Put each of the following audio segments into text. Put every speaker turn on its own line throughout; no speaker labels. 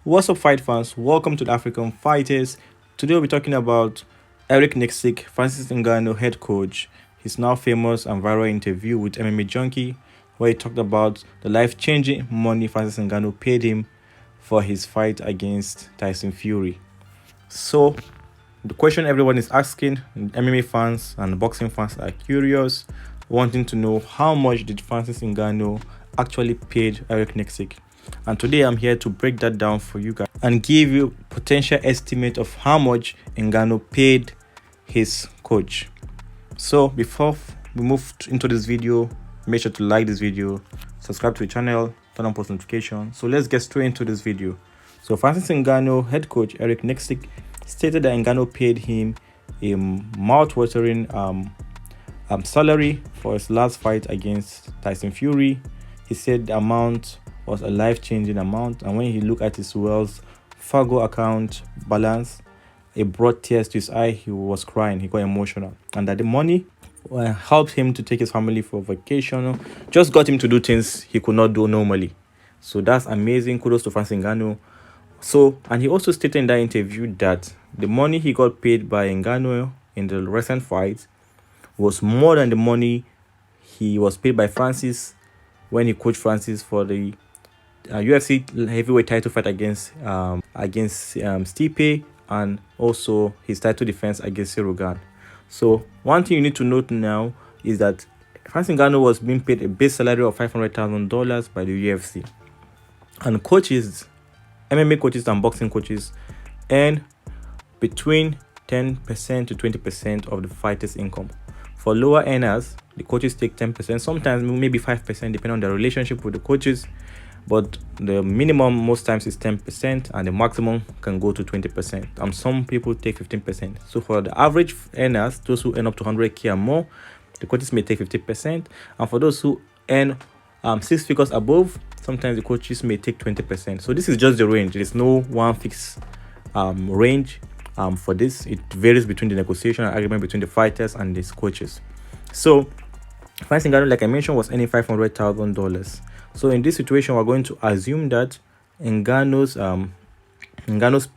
What's up, fight fans? Welcome to the African Fighters. Today we'll be talking about Nicksick, Francis Ngannou head coach. His now famous and viral interview with MMA Junkie, where he talked about the life-changing money Francis Ngannou paid him for his fight against Tyson Fury. So, the question everyone is asking, MMA fans and boxing fans are curious, wanting to know how much did Francis Ngannou actually paid Nicksick. And today I'm here to break that down for you guys and give you potential estimate of how much Ngannou paid his coach. So before we move into this video, make sure to like this video, subscribe to the channel, turn on post notifications. So let's get straight into this video. So Francis Ngannou head coach Nicksick stated that Ngannou paid him a mouth-watering salary for his last fight against Tyson Fury. He said the amount was a life-changing amount, and when he looked at his Wells Fargo account balance, it brought tears to his eye. He was crying, he got emotional, and that the money helped him to take his family for vacation, just got him to do things he could not do normally. So that's amazing. Kudos to Francis Ngannou. So, and he also stated in that interview that the money he got paid by Ngannou in the recent fight was more than the money he was paid by Francis when he coached Francis for the UFC heavyweight title fight against Stipe, and also his title defense against Ciryl. So one thing you need to note now is that Francis Ngannou was being paid a base salary of $500,000 by the UFC, and coaches, MMA coaches and boxing coaches, earn between 10% to 20% of the fighter's income. For lower earners, the coaches take 10%, sometimes maybe 5%, depending on their relationship with the coaches. But the minimum most times is 10%, and the maximum can go to 20%. And some people take 15%. So for the average earners, those who earn up to 100K and more, the coaches may take 50%. And for those who earn 6 figures above, sometimes the coaches may take 20%. So this is just the range. There is no one fixed range for this. It varies between the negotiation and agreement between the fighters and these coaches. So Francis Ngannou, like I mentioned, was earning $500,000. So in this situation, we're going to assume that Ngannou's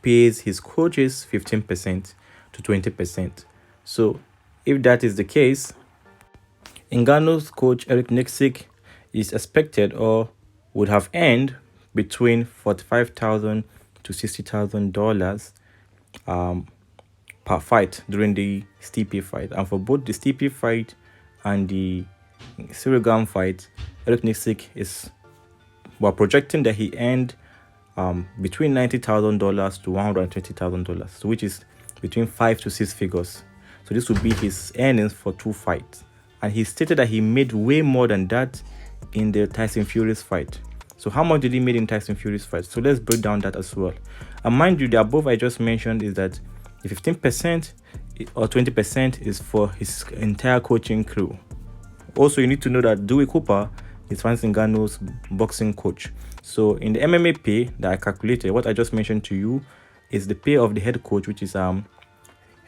pays his coaches 15% to 20%. So if that is the case, Ngannou's coach Nicksick is expected or would have earned between $45,000 to $60,000 per fight during the Stipe fight. And for both the Stipe fight and the Ciryl fight, Nicksick we're projecting that he earned between $90,000 to $120,000, so which is between 5 to 6 figures. So this would be his earnings for 2 fights. And he stated that he made way more than that in the Tyson Fury's fight. So how much did he make in Tyson Fury's fight? So let's break down that as well. And mind you, the above I just mentioned is that the 15% or 20% is for his entire coaching crew. Also, you need to know that Dewey Cooper is Francis Ngannou's boxing coach. So in the MMA pay that I calculated, what I just mentioned to you is the pay of the head coach, which is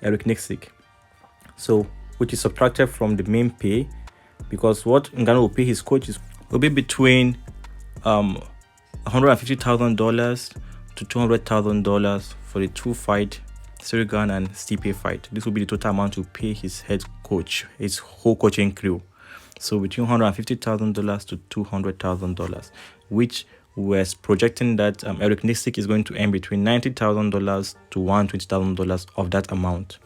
Nicksick. So which is subtracted from the main pay, because what Ngannou will pay his coaches will be between $150,000 to $200,000 for the 2 fight Ciryl and Stipe fight. This will be the total amount to pay his head coach, his whole coaching crew. So between $150,000 to $200,000, which was projecting that Nicksick is going to earn between $90,000 to $120,000 of that amount.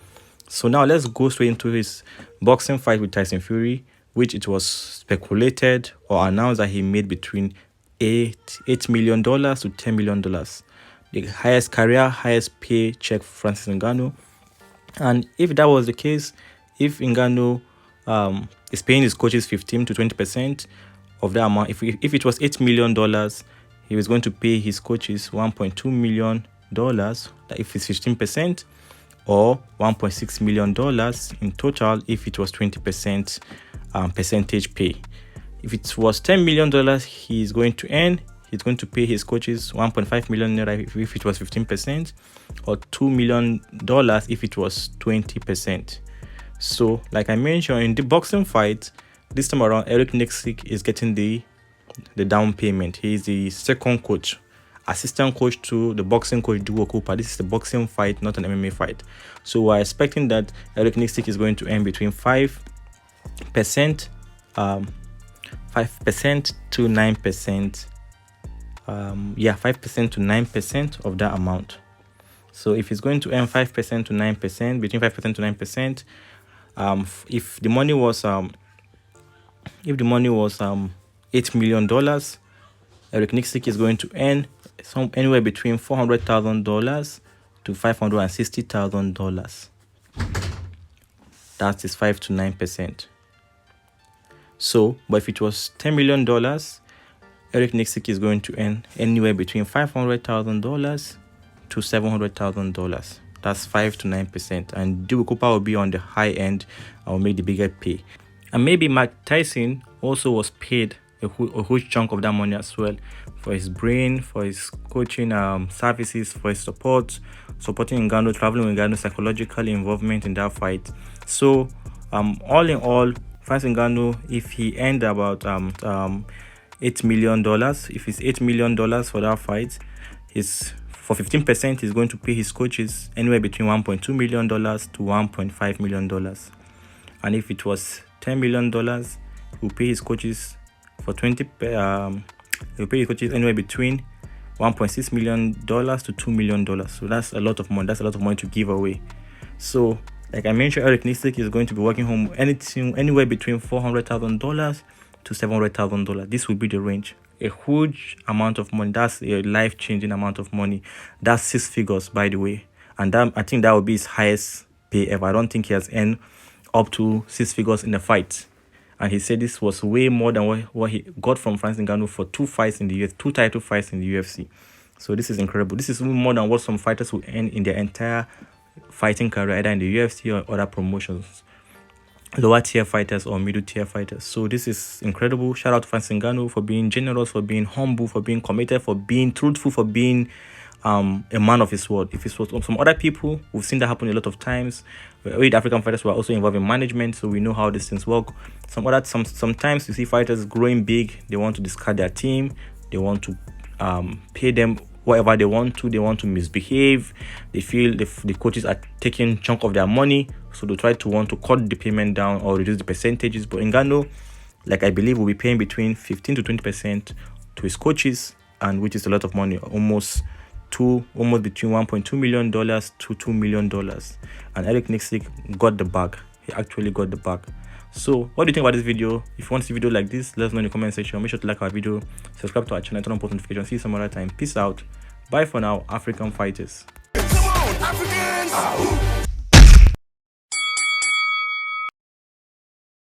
So now let's go straight into his boxing fight with Tyson Fury, which it was speculated or announced that he made between $8 million to $10 million. The highest pay check for Francis Ngannou. And if that was the case, if Ngannou is paying his coaches 15 to 20% of that amount, if it was $8 million, he was going to pay his coaches $1.2 million, if it's 15%, or $1.6 million in total if it was 20% percentage pay. If it was $10 million he's going to earn, he's going to pay his coaches 1.5 million naira if it was 15%, or $2 million if it was 20%. So like I mentioned, in the boxing fight this time around, Nicksick is getting the down payment. He is the second coach assistant coach to the boxing coach Duo Cooper. This is the boxing fight, not an MMA fight. So we're expecting that Eric Nicksick is going to earn between 5% to 9%. 5% to 9% of that amount. So if he's going to earn 5% to 9%, between 5% to 9%, if the money was $8 million, Eric Nicksick is going to earn anywhere between $400,000 to $560,000. That is 5 to 9%. So, but if it was $10 million, Eric Nicksick is going to earn anywhere between $500,000 to $700,000. That's 5 to 9%. And Dewey Cooper will be on the high end and will make the bigger pay. And maybe Mike Tyson also was paid a huge chunk of that money as well, for his brain, for his coaching services, for his supporting Ngannou, traveling with Ngannou, psychological involvement in that fight. So all in all, Tyson Ngannou, if he earned about $8 million, if it's $8 million for that fight, for 15%, he's going to pay his coaches anywhere between $1.2 million to $1.5 million. And if it was $10 million, he will pay his coaches for 20. He'll pay his coaches anywhere between $1.6 million to $2 million. So that's a lot of money. That's a lot of money to give away. So, like I mentioned, Eric Nicksick is going to be working home anywhere between $400,000 to $700,000. This will be the range. A huge amount of money. That's a life-changing amount of money. That's 6 figures, by the way. And I think that will be his highest pay ever. I don't think he has earned up to 6 figures in a fight. And he said this was way more than what he got from Francis Ngannou for 2 fights in the UFC, 2 title fights in the UFC. So this is incredible. This is more than what some fighters will earn in their entire fighting career, either in the UFC or other promotions, lower tier fighters or middle tier fighters. So this is incredible. Shout out to Francis Ngannou for being generous, for being humble, for being committed, for being truthful, for being a man of his word. If it was some other people, we've seen that happen a lot of times. With African fighters were also involved in management, so we know how these things work. Sometimes you see fighters growing big, they want to discard their team, they want to pay them whatever they want to misbehave. They feel the coaches are taking a chunk of their money, so they want to cut the payment down or reduce the percentages. But Ngannou, like I believe, will be paying between 15 to 20% to his coaches, and which is a lot of money, almost between $1.2 million to $2 million. And Eric Nicksick got the bag. He actually got the bag. So what do you think about this video? If you want to see a video like this, let us know in the comment section. Make sure to like our video, subscribe to our channel, turn on post notifications. See you some other time. Peace out. Bye for now, African fighters.
Come on, Africans!